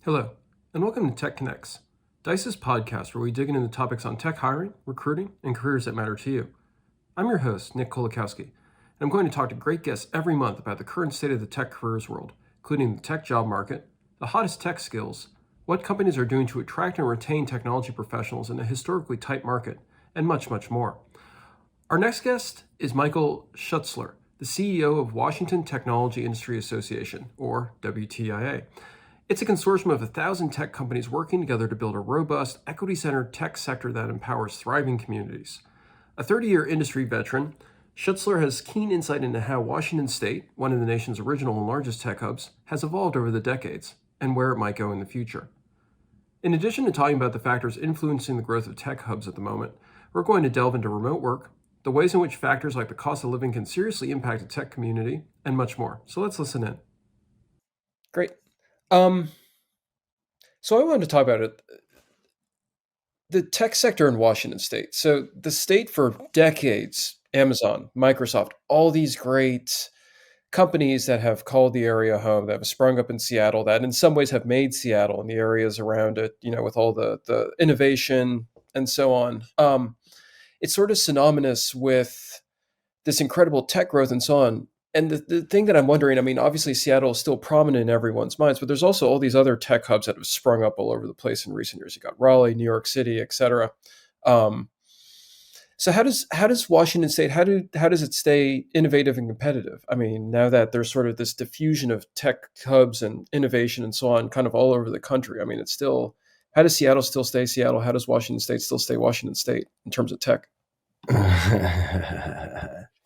Hello, and welcome to Tech Connects, Dice's podcast where we dig into the topics on tech hiring, recruiting, and careers that matter to you. I'm your host, Nick Kolakowski, and I'm going to talk to great guests every month about the current state of the tech careers world, including the tech job market, the hottest tech skills, what companies are doing to attract and retain technology professionals in a historically tight market, and much, much more. Our next guest is Michael Schutzler, the CEO of Washington Technology Industry Association, or WTIA. It's a consortium of 1,000 tech companies working together to build a robust, equity-centered tech sector that empowers thriving communities. A 30-year industry veteran, Schutzler has keen insight into how Washington State, one of the nation's original and largest tech hubs, has evolved over the decades and where it might go in the future. In addition to talking about the factors influencing the growth of tech hubs at the moment, we're going to delve into remote work, the ways in which factors like the cost of living can seriously impact a tech community, and much more. So let's listen in. Great. So I wanted to talk about the tech sector in Washington State. So the state for decades, Amazon, Microsoft, all these great companies that have called the area home, that have sprung up in Seattle, that in some ways have made Seattle and the areas around it, with all the innovation and so on. It's sort of synonymous with this incredible tech growth and so on. And the thing that I'm wondering, I mean, obviously Seattle is still prominent in everyone's minds, but there's also all these other tech hubs that have sprung up all over the place in recent years. You got Raleigh, New York City, et cetera. So how does Washington State, how does it stay innovative and competitive? I mean, now that there's sort of this diffusion of tech hubs and innovation and so on, kind of all over the country. I mean, it's still, how does Seattle still stay Seattle? How does Washington State still stay Washington State in terms of tech?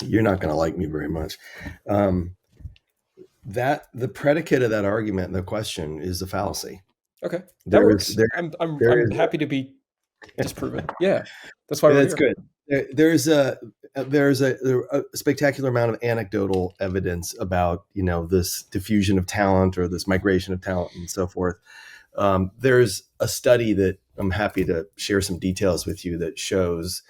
You're not going to like me very much. That the predicate of that argument and the question is a fallacy. Okay, that works. I'm happy to be disproven. Yeah, that's why we're that's here. Good. There's a spectacular amount of anecdotal evidence about this diffusion of talent or this migration of talent and so forth. There's a study that I'm happy to share some details with you that shows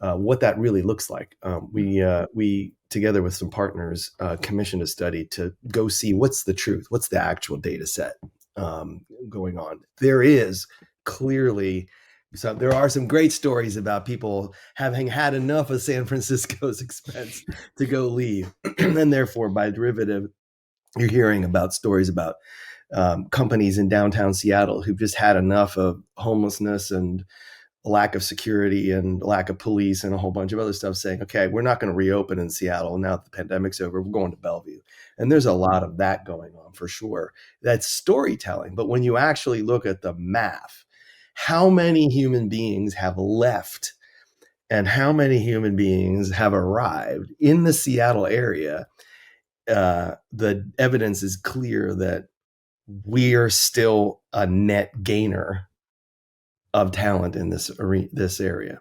what that really looks like. We together with some partners commissioned a study to go see what's the truth, what's the actual data set going on. There is clearly there are some great stories about people having had enough of San Francisco's expense to go leave, and therefore by derivative, you're hearing about stories about companies in downtown Seattle who've just had enough of homelessness and lack of security and lack of police and a whole bunch of other stuff, saying, okay, we're not going to reopen in Seattle. Now that the pandemic's over, we're going to Bellevue. And there's a lot of that going on for sure. That's storytelling. But when you actually look at the math, how many human beings have left and how many human beings have arrived in the Seattle area, the evidence is clear that we are still a net gainer of talent in this area.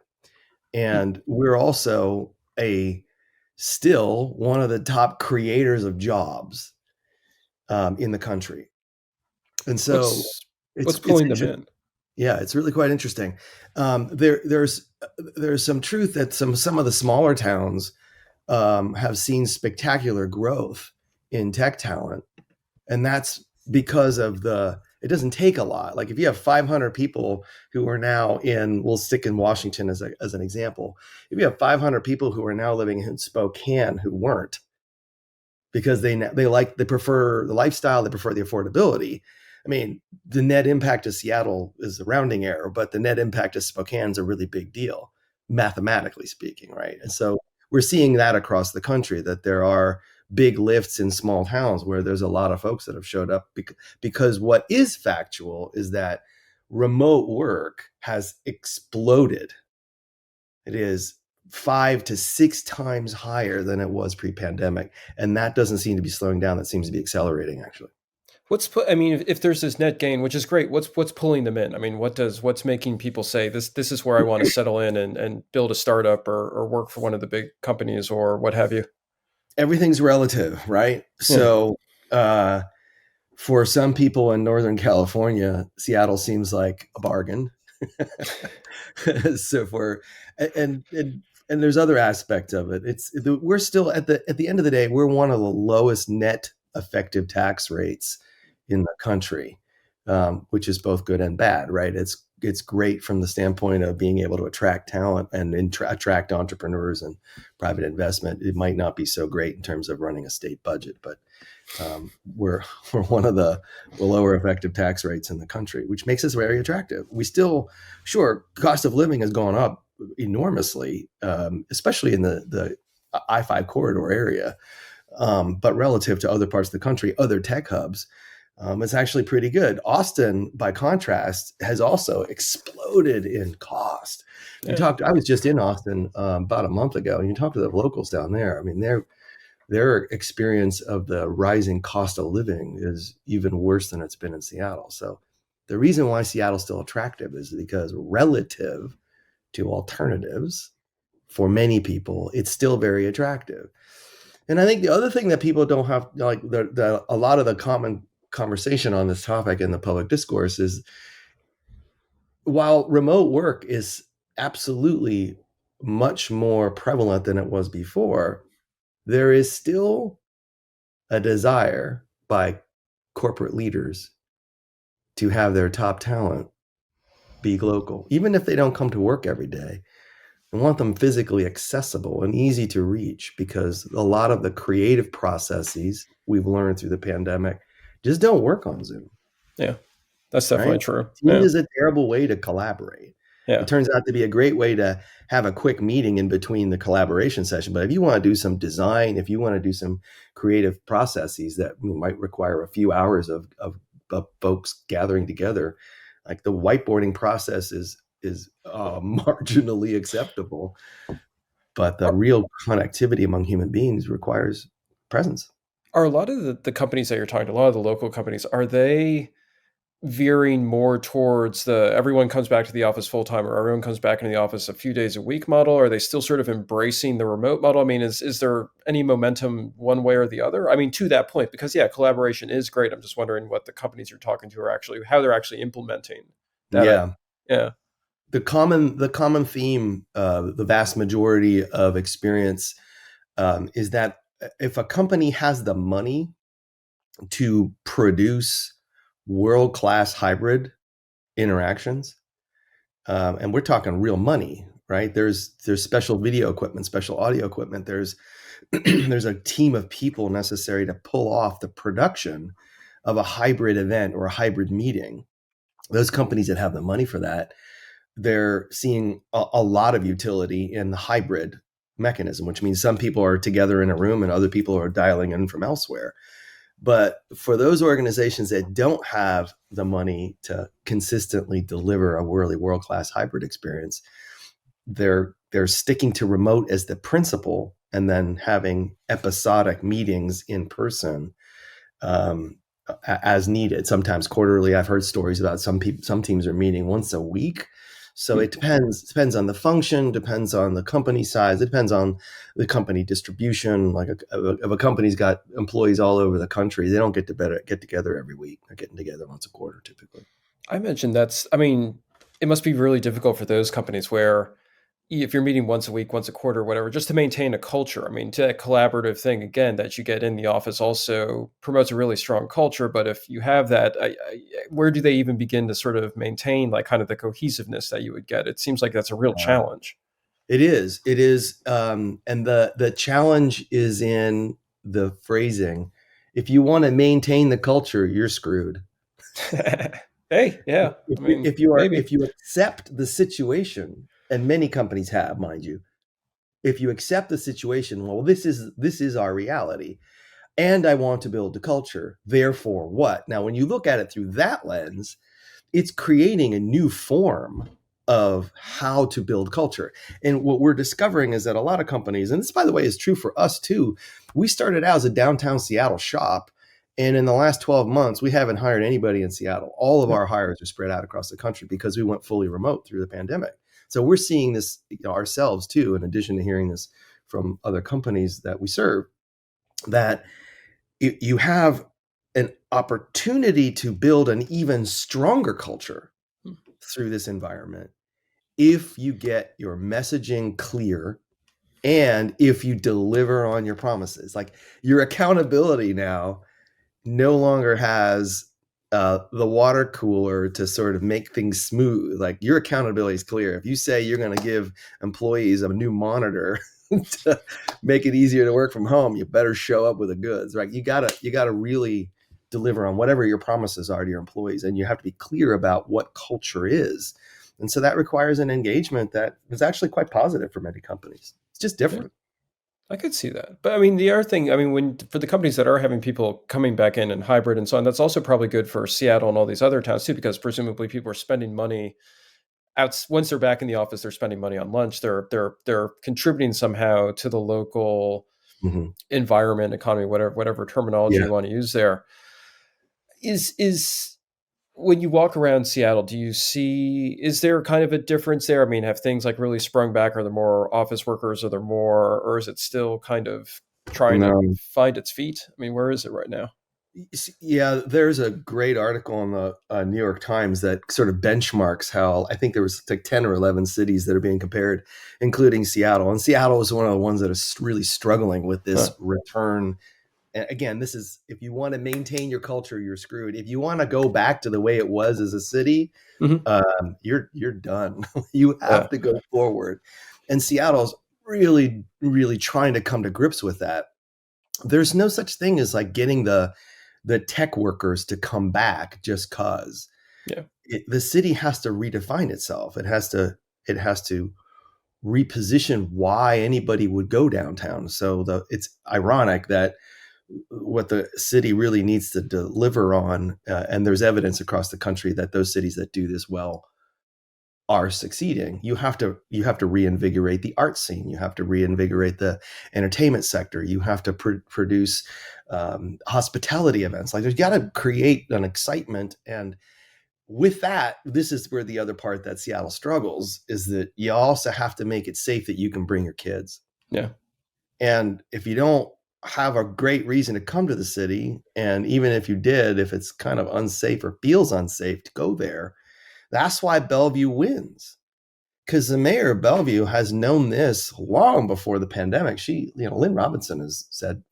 And we're also still one of the top creators of jobs in the country. And so what's pulling them in? Yeah, it's really quite interesting. There's some truth that some of the smaller towns have seen spectacular growth in tech talent. And that's because of it doesn't take a lot. Like if you have 500 people who are now we'll stick in Washington as an example. If you have 500 people who are now living in Spokane who weren't, because they prefer the lifestyle, they prefer the affordability. I mean, the net impact of Seattle is a rounding error, but the net impact of Spokane is a really big deal, mathematically speaking, right? And so we're seeing that across the country, that there are big lifts in small towns where there's a lot of folks that have showed up because what is factual is that remote work has exploded. It is 5 to 6 times higher than it was pre-pandemic. And that doesn't seem to be slowing down. That seems to be accelerating, actually. If there's this net gain, which is great, what's pulling them in? I mean, what's making people say this is where I want to settle in and build a startup or work for one of the big companies or what have you? Everything's relative, right? Yeah. So for some people in Northern California, Seattle seems like a bargain. And there's other aspects of it. We're still at the end of the day, we're one of the lowest net effective tax rates in the country. which is both good and bad, right? It's great from the standpoint of being able to attract talent and attract entrepreneurs and private investment. It might not be so great in terms of running a state budget, but we're we're one of the lower effective tax rates in the country, which makes us very attractive. We still, sure, cost of living has gone up enormously, especially in the I-5 corridor area. But relative to other parts of the country, other tech hubs, it's actually pretty good. Austin, by contrast, has also exploded in cost. Yeah. I was just in Austin about a month ago, and you talk to the locals down there. I mean, their experience of the rising cost of living is even worse than it's been in Seattle. So the reason why Seattle's still attractive is because relative to alternatives, for many people, it's still very attractive. And I think the other thing that people don't have, like a lot of the common conversation on this topic in the public discourse is, while remote work is absolutely much more prevalent than it was before, there is still a desire by corporate leaders to have their top talent be local, even if they don't come to work every day. I want them physically accessible and easy to reach, because a lot of the creative processes we've learned through the pandemic just don't work on Zoom, Yeah. That's right? definitely true. Teams Yeah. is a terrible way to collaborate. It Yeah. turns out to be a great way to have a quick meeting in between the collaboration session. But if you want to do some design, if you want to do some creative processes that might require a few hours of folks gathering together, like the whiteboarding process is marginally acceptable. But the Are, real connectivity among human beings requires presence. are a lot of the companies that you're talking to, a lot of the local companies, are they veering more towards the everyone comes back to the office full time or everyone comes back into the office a few days a week model? Are they still sort of embracing the remote model? I mean, is there any momentum one way or the other? I mean, to that point, because yeah, collaboration is great. I'm just wondering what the companies you're talking to are actually, how they're actually implementing that. Yeah. Yeah. The common theme, the vast majority of experience, is that if a company has the money to produce world class hybrid interactions, and we're talking real money, right? There's special video equipment, special audio equipment. There's there's a team of people necessary to pull off the production of a hybrid event or a hybrid meeting. Those companies that have the money for that, they're seeing a lot of utility in the hybrid mechanism, which means some people are together in a room and other people are dialing in from elsewhere. But for those organizations that don't have the money to consistently deliver a really world-class hybrid experience, they're sticking to remote as the principle and then having episodic meetings in person, um, as needed. Sometimes quarterly. I've heard stories about some teams are meeting once a week. So it depends on the function, depends on the company size, it depends on the company distribution. Like if a company's got employees all over the country, they don't get together every week. They're getting together once a quarter typically. I mentioned I mean, it must be really difficult for those companies where if you're meeting once a week, once a quarter, whatever, just to maintain a culture. I mean, to that collaborative thing again that you get in the office also promotes a really strong culture. But if you have that, where do they even begin to sort of maintain like kind of the cohesiveness that you would get? It seems like that's a real challenge. It is, and the challenge is in the phrasing. If you want to maintain the culture, you're screwed. Hey, yeah, If I you, mean, if you are maybe. if you accept the situation, and many companies have, mind you, if you accept the situation, well, this is our reality, and I want to build the culture. Therefore, what? Now, when you look at it through that lens, it's creating a new form of how to build culture. And what we're discovering is that a lot of companies, and this, by the way, is true for us too, we started out as a downtown Seattle shop. And in the last 12 months, we haven't hired anybody in Seattle. All of our hires are spread out across the country because we went fully remote through the pandemic. So we're seeing this, ourselves too, in addition to hearing this from other companies that we serve, that you have an opportunity to build an even stronger culture through this environment if you get your messaging clear and if you deliver on your promises. Like, your accountability now no longer has the water cooler to sort of make things smooth. Like your accountability is clear. If you say you're going to give employees a new monitor to make it easier to work from home, you better show up with the goods. Right? You gotta really deliver on whatever your promises are to your employees, and you have to be clear about what culture is. And so that requires an engagement that is actually quite positive for many companies. It's just Yeah, different. I could see that. But I mean, the other thing, I mean, when for the companies that are having people coming back in and hybrid and so on, that's also probably good for Seattle and all these other towns too, because presumably people are spending money out once they're back in the office, they're spending money on lunch. They're contributing somehow to the local Mhm. environment, economy, whatever terminology Yeah. you want to use there. Is when you walk around Seattle, do you see, is there kind of a difference there? I mean, have things like really sprung back? Are there more office workers? Are there more, or is it still kind of trying to No. find its feet? I mean, where is it right now? Yeah, there's a great article in the New York Times that sort of benchmarks how I think there was like 10 or 11 cities that are being compared, including Seattle. And Seattle is one of the ones that is really struggling with this Huh. return. And again, this is if you want to maintain your culture, you're screwed. If you want to go back to the way it was as a city, Hmm. you're done. You Yeah. have to go forward. And Seattle's really, really trying to come to grips with that. There's no such thing as like getting the tech workers to come back just cause Yeah. the city has to redefine itself. It has to reposition why anybody would go downtown. So it's ironic that what the city really needs to deliver on, and there's evidence across the country that those cities that do this well are succeeding. You have to reinvigorate the art scene. You have to reinvigorate the entertainment sector. You have to produce hospitality events. Like, there's got to create an excitement. And with that, this is where the other part that Seattle struggles is that you also have to make it safe that you can bring your kids. Yeah. And if you don't have a great reason to come to the city, and even if you did, if it's kind of unsafe or feels unsafe to go there, that's why Bellevue wins, because the mayor of Bellevue has known this long before the pandemic. Lynn Robinson has said,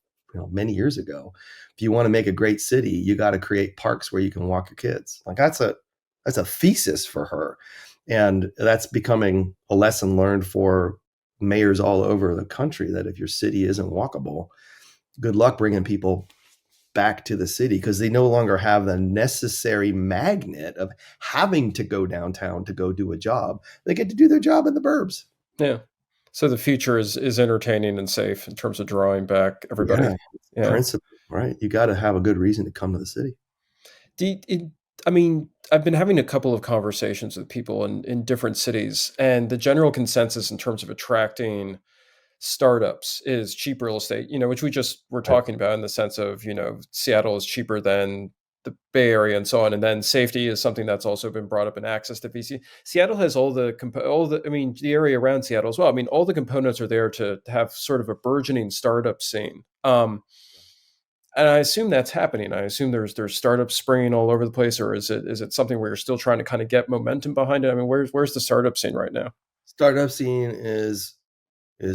many years ago, if you want to make a great city, you got to create parks where you can walk your kids. Like that's a thesis for her, and that's becoming a lesson learned for mayors all over the country. That if your city isn't walkable, good luck bringing people back to the city, because they no longer have the necessary magnet of having to go downtown to go do a job. They get to do their job in the burbs. Yeah. So the future is entertaining and safe in terms of drawing back everybody. Yeah, Yeah. principle, right? You got to have a good reason to come to the city. I mean, I've been having a couple of conversations with people in different cities, and the general consensus in terms of attracting startups is cheap real estate, which we just were Right. talking about in the sense of, Seattle is cheaper than the Bay Area and so on. And then safety is something that's also been brought up in access to VC. Seattle has I mean, the area around Seattle as well. I mean, all the components are there to have sort of a burgeoning startup scene. And I assume that's happening. I assume there's startups springing all over the place, or is it something where you're still trying to kind of get momentum behind it? I mean, where's the startup scene right now? Startup scene is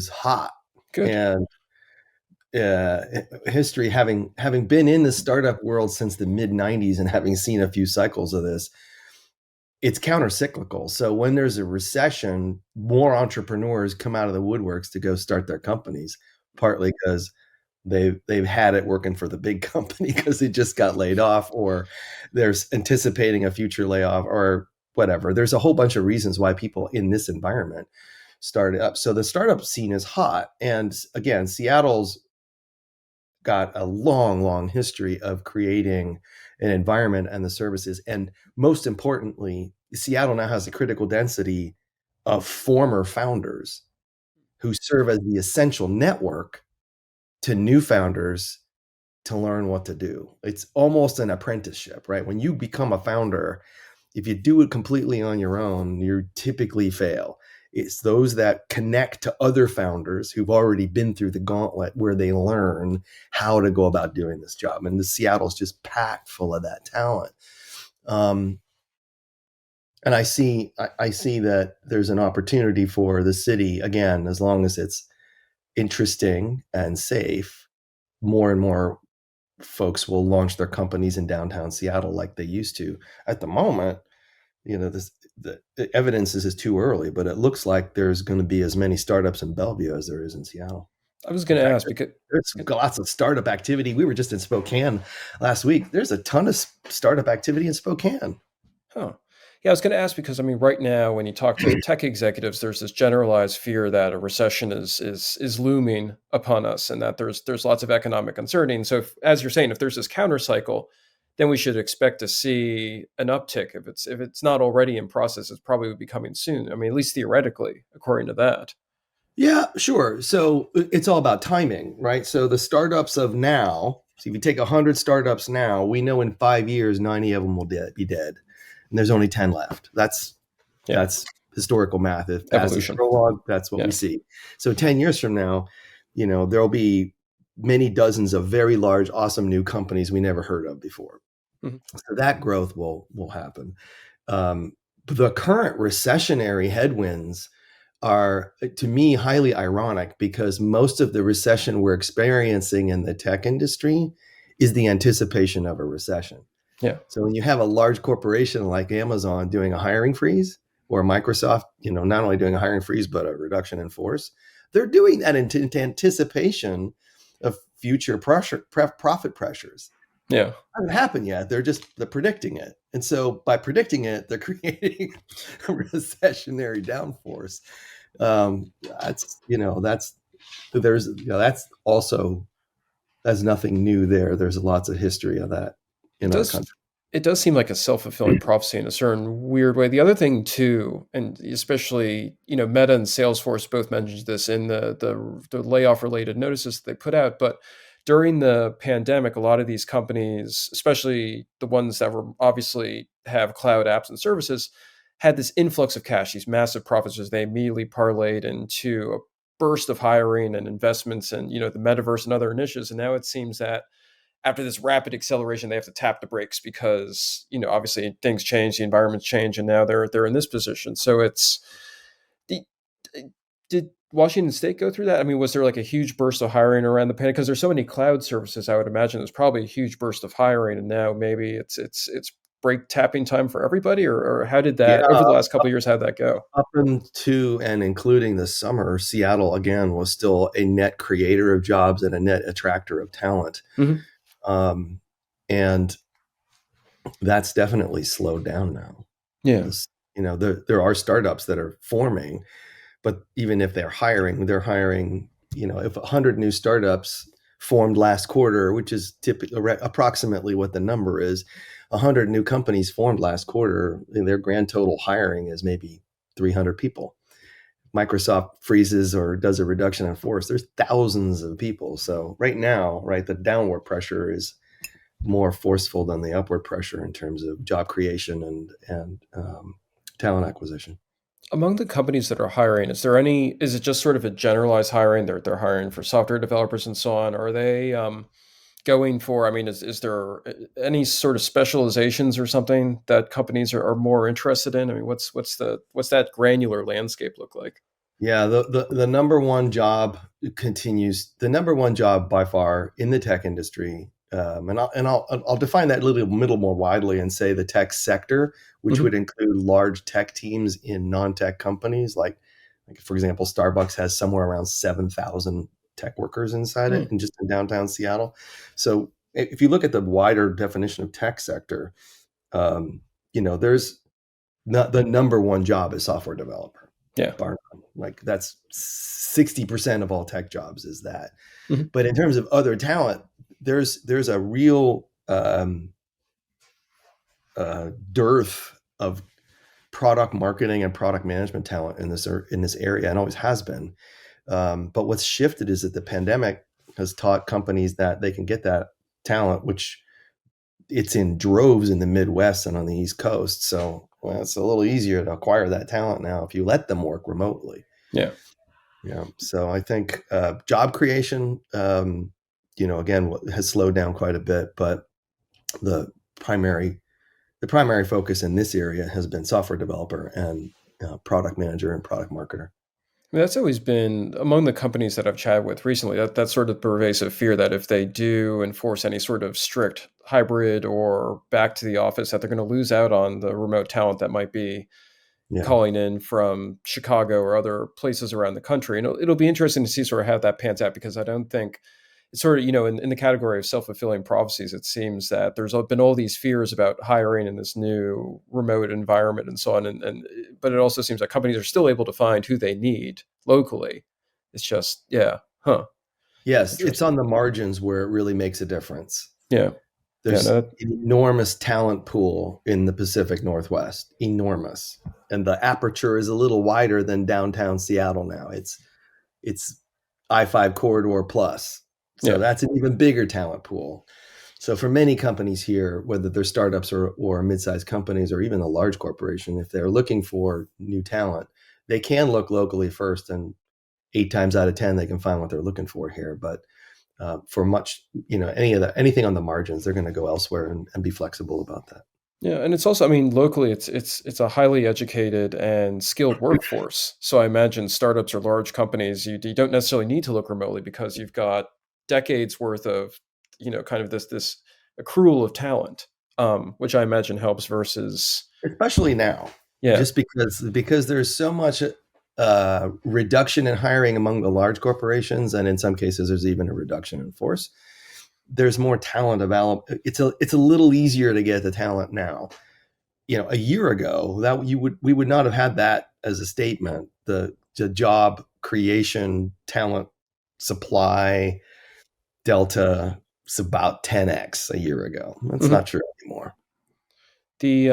hot, Good. and history, having been in the startup world since the mid '90s and having seen a few cycles of this, it's counter cyclical. So when there's a recession, more entrepreneurs come out of the woodworks to go start their companies, partly because they've had it working for the big company because they just got laid off, or there's anticipating a future layoff, or whatever. There's a whole bunch of reasons why people in this environment start up. So the startup scene is hot. And again, Seattle's got a long, long history of creating an environment and the services. And most importantly, Seattle now has a critical density of former founders who serve as the essential network to new founders to learn what to do. It's almost an apprenticeship, right? When you become a founder, if you do it completely on your own, you typically fail. It's those that connect to other founders who've already been through the gauntlet where they learn how to go about doing this job. And the Seattle's just packed full of that talent. Um, and I see that there's an opportunity for the city, again, as long as it's interesting and safe, more and more folks will launch their companies in downtown Seattle like they used to. At the moment, the evidence is too early, but it looks like there's going to be as many startups in Bellevue as there is in Seattle. I was In going to fact, ask because there's lots of startup activity. We were just in Spokane last week. There's a ton of startup activity in Spokane. Huh. Yeah, I was going to ask because I mean, right now, when you talk to tech executives, there's this generalized fear that a recession is looming upon us, and that there's lots of economic uncertainty. So, as you're saying, if there's this counter cycle, then we should expect to see an uptick. If it's not already in process, it's probably would be coming soon. I mean, at least theoretically, according to that. Yeah, sure. So it's all about timing, right? So the startups of now, so if you take 100 startups now, we know in 5 years, 90 of them will be dead. And there's only 10 left. Yeah, That's historical math. If past is evolution. prologue, that's what Yeah. we see. So 10 years from now, there'll be many dozens of very large, awesome new companies we never heard of before. Mhm. So that growth will happen. The current recessionary headwinds are, to me, highly ironic because most of the recession we're experiencing in the tech industry is the anticipation of a recession. Yeah. So when you have a large corporation like Amazon doing a hiring freeze, or Microsoft, not only doing a hiring freeze but a reduction in force, they're doing that in anticipation of future profit pressures. Yeah. It hasn't happened yet. They're predicting it, and so by predicting it, they're creating a recessionary downforce. That's also, that's nothing new there. There's lots of history of that It in our does country. it does seem like a self-fulfilling prophecy in a certain weird way. The other thing too, and especially, Meta and Salesforce both mentioned this in the layoff related notices that they put out, but during the pandemic, a lot of these companies, especially the ones that were obviously have cloud apps and services, had this influx of cash, these massive profits as they immediately parlayed into a burst of hiring and investments and, the metaverse and other initiatives. And now it seems that after this rapid acceleration, they have to tap the brakes because, obviously things change, the environments change, and now they're in this position. So it's the did Washington State go through that? I mean, was there like a huge burst of hiring around the pandemic? Because there's so many cloud services, I would imagine there's probably a huge burst of hiring, and now maybe it's break tapping time for everybody, or how did Yeah, that over the last couple of years? How'd that go? up into and including the summer, Seattle again was still a net creator of jobs and a net attractor of talent. Mm-hmm. Um, and that's definitely slowed down now. Yeah. There are startups that are forming, but even if they're hiring, if 100 new startups formed last quarter, which is typically approximately what the number is, 100 new companies formed last quarter, their grand total hiring is maybe 300 people. Microsoft freezes or does a reduction in force, there's thousands of people. So right now, the downward pressure is more forceful than the upward pressure in terms of job creation and talent acquisition. Among the companies that are hiring, is it just sort of a generalized hiring? They're hiring for software developers and so on. Are they going for, I mean, is there any sort of specializations or something that companies are more interested in? I mean, what's that granular landscape look like? Yeah, the number one job continues. The number one job by far in the tech industry, and I'll define that a little more widely and say the tech sector, which Mm-hmm. would include large tech teams in non-tech companies. Like for example, Starbucks has somewhere around 7,000 tech workers inside it, Mm. and just in downtown Seattle. So if you look at the wider definition of tech sector, there's not the number one job is software developer. Yeah. Bar none. Like that's 60% of all tech jobs is that. Mm-hmm. But in terms of other talent, there's a real dearth of product marketing and product management talent in this area, and always has been. But what's shifted is that the pandemic has taught companies that they can get that talent, which it's in droves in the Midwest and on the East Coast. So it's a little easier to acquire that talent now if you let them work remotely. Yeah. Yeah. So I think job creation, again, has slowed down quite a bit, but the primary focus in this area has been software developer and product manager and product marketer. That's always been among the companies that I've chatted with recently. That's sort of pervasive fear that if they do enforce any sort of strict hybrid or back to the office, that they're going to lose out on the remote talent that might be Yeah. calling in from Chicago or other places around the country. And it'll be interesting to see sort of how that pans out, because I don't think it's sort of, in the category of self-fulfilling prophecies, it seems that there's been all these fears about hiring in this new remote environment and so on. But it also seems like companies are still able to find who they need locally. It's just, yeah, huh, Yes, it's interesting. on the margins where it really makes a difference. Yeah. Yeah. There's No, an enormous talent pool in the Pacific Northwest, enormous. And the aperture is a little wider than downtown Seattle now. It's I-5 corridor plus. So yeah. that's an even bigger talent pool. So for many companies here, whether they're startups or mid-sized companies or even a large corporation, if they're looking for new talent, they can look locally first, and 8 times out of 10 they can find what they're looking for here. But for much, anything on the margins, they're going to go elsewhere and be flexible about that. Yeah, and it's also, I mean, locally, it's a highly educated and skilled workforce. So I imagine startups or large companies, you don't necessarily need to look remotely, because you've got decades worth of, kind of this accrual of talent, which I imagine helps versus, Especially now, yeah, just because there's so much reduction in hiring among the large corporations, and in some cases there's even a reduction in force. There's more talent available. It's a little easier to get the talent now. A year ago, that we would not have had that as a statement. The job creation talent supply delta is about 10x a year ago. That's mhm. not true anymore. The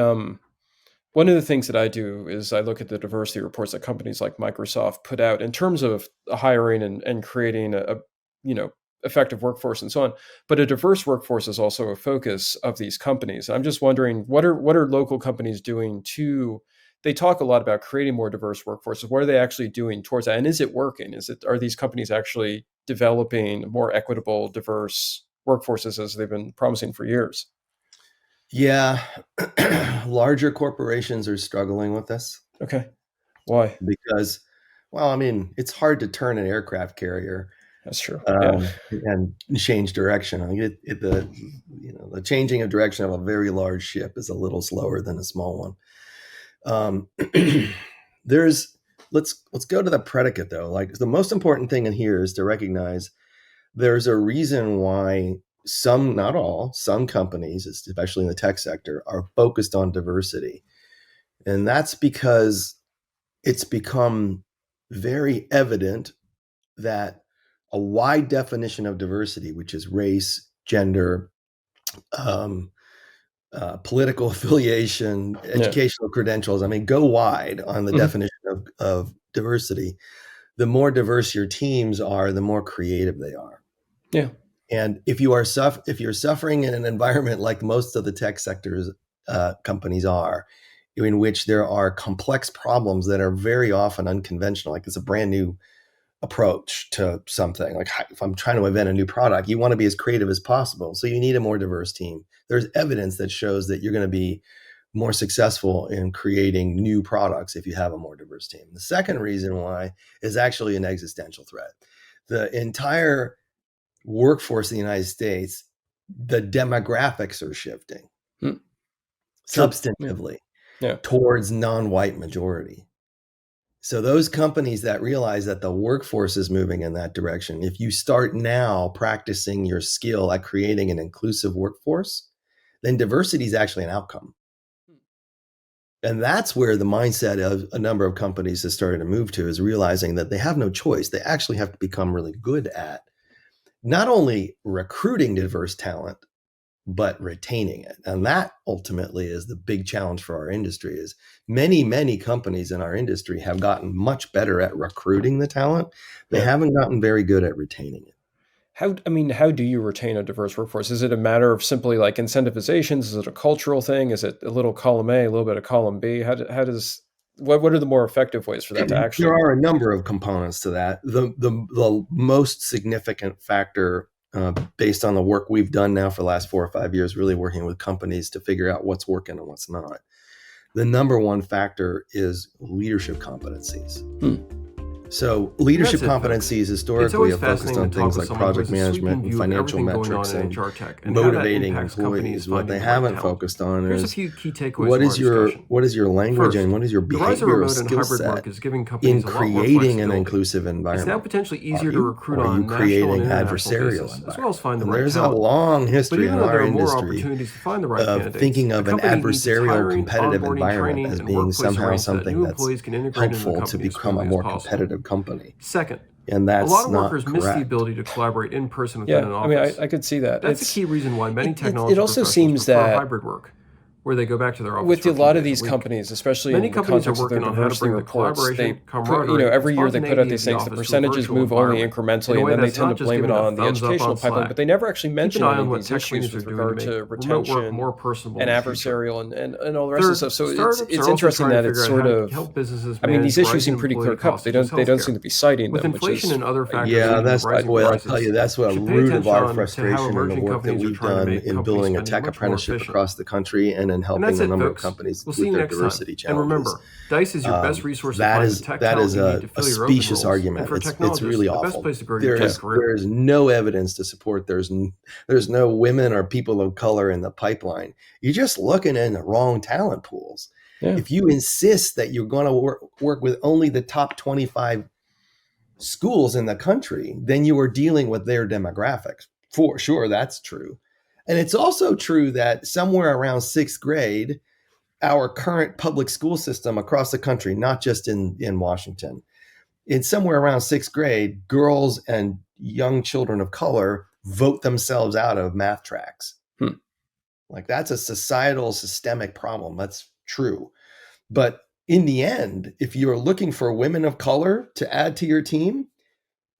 one of the things that I do is I look at the diversity reports that companies like Microsoft put out in terms of hiring and creating a effective workforce and so on. But a diverse workforce is also a focus of these companies. I'm just wondering, what are local companies doing to? They talk a lot about creating more diverse workforces. What are they actually doing towards that? And is it working? Are these companies actually developing more equitable, diverse workforces as they've been promising for years? Yeah, larger corporations are struggling with this Okay. Why? because, well, I mean, it's hard to turn an aircraft carrier That's true. Yeah. and change direction. I mean, the changing of direction of a very large ship is a little slower than a small one. There's let's go to the predicate though. Like the most important thing in here is to recognize there's a reason why some, not all, some companies, especially in the tech sector, are focused on diversity. And that's because it's become very evident that a wide definition of diversity, which is race, gender, um, political affiliation, Yeah. educational credentials, I mean, go wide on the Mhm. definition of diversity. The more diverse your teams are, the more creative they are. Yeah. And if you're suffering in an environment like most of the tech sectors companies are, in which there are complex problems that are very often unconventional, like it's a brand new approach to something. Like if I'm trying to invent a new product, you want to be as creative as possible. So you need a more diverse team. There's evidence that shows that you're going to be more successful in creating new products if you have a more diverse team. The second reason why is actually an existential threat. The entire workforce in the United States, the demographics are shifting Mm. True. Yeah. substantively Yeah. towards non-white majority. So those companies that realize that the workforce is moving in that direction, if you start now practicing your skill at creating an inclusive workforce, then diversity is actually an outcome. And that's where the mindset of a number of companies has started to move to, is realizing that they have no choice. They actually have to become really good at not only recruiting diverse talent, but retaining it. And that ultimately is the big challenge for our industry. Is many companies in our industry have gotten much better at recruiting the talent. They Yeah. haven't gotten very good at retaining it. How do you retain a diverse workforce? Is it a matter of simply like incentivizations? Is it a cultural thing? Is it a little column A, a little bit of column B? How does what are the more effective ways for that to There actually? are a number of components to that. The most significant factor, based on the work we've done now for the last 4 or 5 years, really working with companies to figure out what's working and what's not. The number one factor is leadership competencies. Hmm. So leadership That's it, folks. competencies It's historically always have focused fascinating on to talk things with like someone who has project a sweeping management and view of financial everything going on metrics in and HR tech and how that motivating impacts companies employees. What finding they the right haven't talent. focused on Here's a is few key takeaways from our discussion. what is your language and First, what is your the rise of behavioral remote and skill hybrid set work is giving companies in a lot more creating an flexibility. inclusive It's now environment? potentially Are easier to you? recruit Or are you on national and creating international adversarial basis, as well as environment? find the And right there's a talent. long But history even in though there our are more industry opportunities to find the right of candidates, thinking a of an company needs its adversarial hiring, competitive onboarding, environment training, as and being workplace somehow arrangements that something new that's employees can integrate into the helpful to company as become a smoothly as more possible. competitive company. Second, And a lot that's of not workers miss the correct. ability to collaborate in person within Yeah, an I mean, office. I could see that. That's a key reason why many It technology also professionals seems prefer that hybrid work, where they go back to their office with for a a few lot of days a these week. companies, especially Many in the companies are context of their working on how to diversity bring the reports, they collaboration, put, you know, camaraderie, and every year they put out spontaneity these of the things. The office to a percentages virtual move only environment in incrementally, a and way then they that's tend to not just blame it giving a on the thumbs up educational on pipeline, but Slack. they never actually Keep an mention eye any on of what these tech issues companies are with doing to regard make to remote work retention more personable and in the future. adversarial and all the rest of the Third, stuff. So startups it's are also interesting trying to that figure it's out how sort to of, help businesses I mean, manage these the issues rising seem pretty employee clear cut, but costs, such as they don't seem healthcare. to be citing With them, which inflation is, and other factors Yeah, leading to that's rising boy, I'll tell you, prices, that's you a should pay root of attention our to how frustration in the emerging work that companies are we've trying to done make in company building a spending tech much more apprenticeship efficient. across the country and in And helping that's a it, number of folks. companies We'll see with you their next time. diversity And challenges. remember, Dice is your best resource to That find the is tech that talent is you need to a fill your open specious roles. And argument. for It's technologists, really the best awful. place to grow your tech career. There's no evidence to support there's no women or people of color in the pipeline. You're just looking in the wrong talent pools. yeah. If you insist that you're going to work with only the top 25 schools in the country, then you are dealing with their demographics. For sure, that's true. And it's also true that somewhere around sixth grade, our current public school system across the country, not just in Washington, in somewhere around sixth grade, girls and young children of color vote themselves out of math tracks. Hmm. Like that's a societal systemic problem. That's true. But in the end, if you're looking for women of color to add to your team,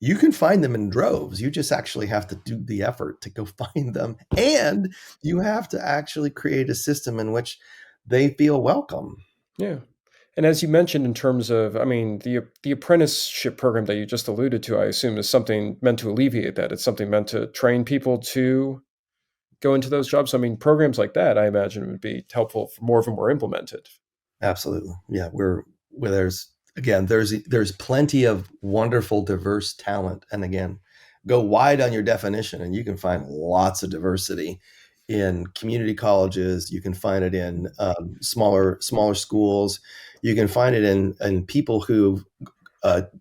you can find them in droves. You just actually have to do the effort to go find them. And you have to actually create a system in which they feel welcome. Yeah. And as you mentioned, in terms of, I mean, the apprenticeship program that you just alluded to, I assume is something meant to alleviate that. It's something meant to train people to go into those jobs. I mean, programs like that, I imagine, would be helpful for more of them were implemented. Absolutely. Yeah, there's plenty of wonderful diverse talent. And again, go wide on your definition and you can find lots of diversity in community colleges. You can find it in smaller schools. You can find it in people who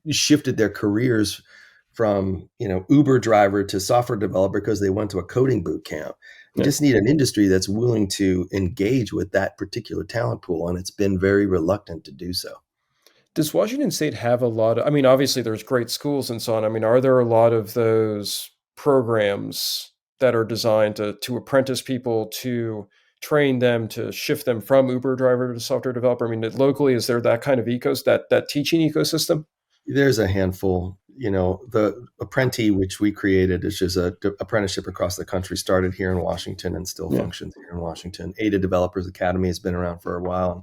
shifted their careers from Uber driver to software developer because they went to a coding boot camp. You Yeah. just need an industry that's willing to engage with that particular talent pool, and it's been very reluctant to do so. Does Washington State have a lot of, I mean, obviously there's great schools and so on. I mean, are there a lot of those programs that are designed to apprentice people, to train them, to shift them from Uber driver to software developer? I mean, locally, is there that kind of that teaching ecosystem? There's a handful. The Apprenti, which we created, is just a apprenticeship across the country, started here in Washington and still Yeah. functions here in Washington. Ada Developers Academy has been around for a while and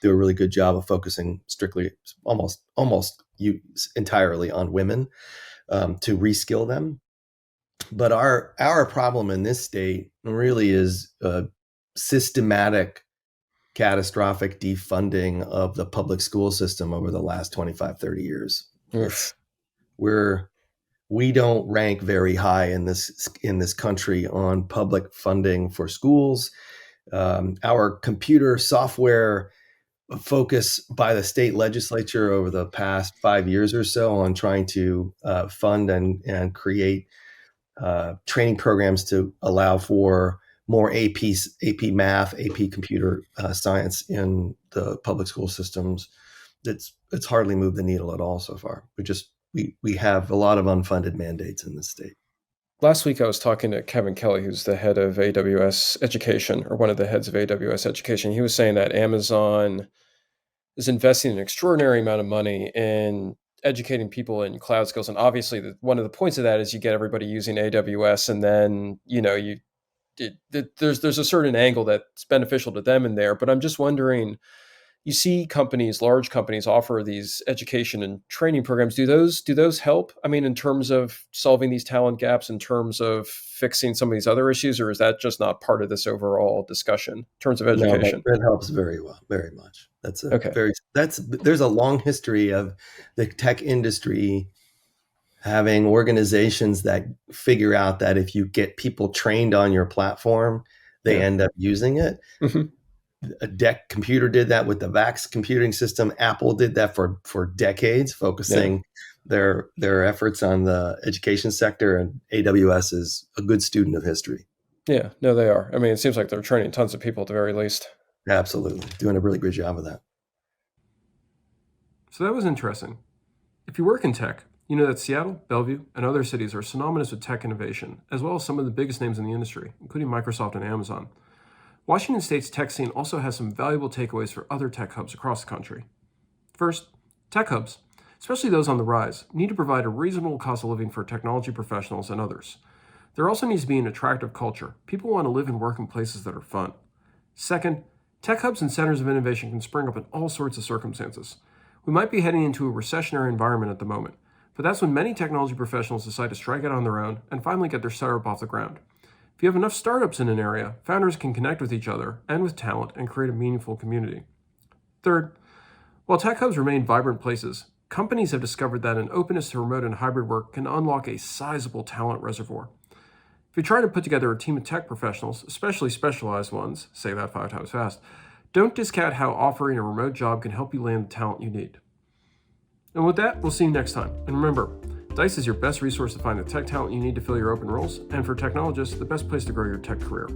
do a really good job of focusing strictly, almost entirely on women to reskill them. But our problem in this state really is systematic, catastrophic defunding of the public school system over the last 25, 30 years. Oof. We don't rank very high in this country on public funding for schools. Our computer software focus by the state legislature over the past 5 years or so on trying to fund and create training programs to allow for more AP math, AP computer science in the public school systems. It's hardly moved the needle at all so far. We have a lot of unfunded mandates in this state. Last week, I was talking to Kevin Kelly, who's the head of AWS education, or one of the heads of AWS education. He was saying that Amazon is investing an extraordinary amount of money in educating people in cloud skills. And obviously, one of the points of that is you get everybody using AWS, and then there's a certain angle that's beneficial to them in there. But I'm just wondering, you see companies, large companies, offer these education and training programs. Do those help? I mean, in terms of solving these talent gaps, in terms of fixing some of these other issues, or is that just not part of this overall discussion in terms of No, education? that helps very well, very much. Okay. There's a long history of the tech industry having organizations that figure out that if you get people trained on your platform, they Yeah. end up using it. Mhm. A DEC computer did that with the VAX computing system. Apple did that for decades, focusing their efforts on the education sector, and AWS is a good student of history. Yeah. No, they are. I mean, it seems like they're training tons of people at the very least. Absolutely. Doing a really good job of that. So that was interesting. If you work in tech, you know that Seattle, Bellevue, and other cities are synonymous with tech innovation, as well as some of the biggest names in the industry, including Microsoft and Amazon. Washington State's tech scene also has some valuable takeaways for other tech hubs across the country. First, tech hubs, especially those on the rise, need to provide a reasonable cost of living for technology professionals and others. There also needs to be an attractive culture. People want to live and work in places that are fun. Second, tech hubs and centers of innovation can spring up in all sorts of circumstances. We might be heading into a recessionary environment at the moment, but that's when many technology professionals decide to strike out on their own and finally get their startup off the ground. If you have enough startups in an area, founders can connect with each other and with talent and create a meaningful community. Third, while tech hubs remain vibrant places, companies have discovered that an openness to remote and hybrid work can unlock a sizable talent reservoir. If you're trying to put together a team of tech professionals, especially specialized ones, say that 5 times fast, don't discount how offering a remote job can help you land the talent you need. And with that, we'll see you next time. And remember, Dice is your best resource to find the tech talent you need to fill your open roles, and for technologists, the best place to grow your tech career.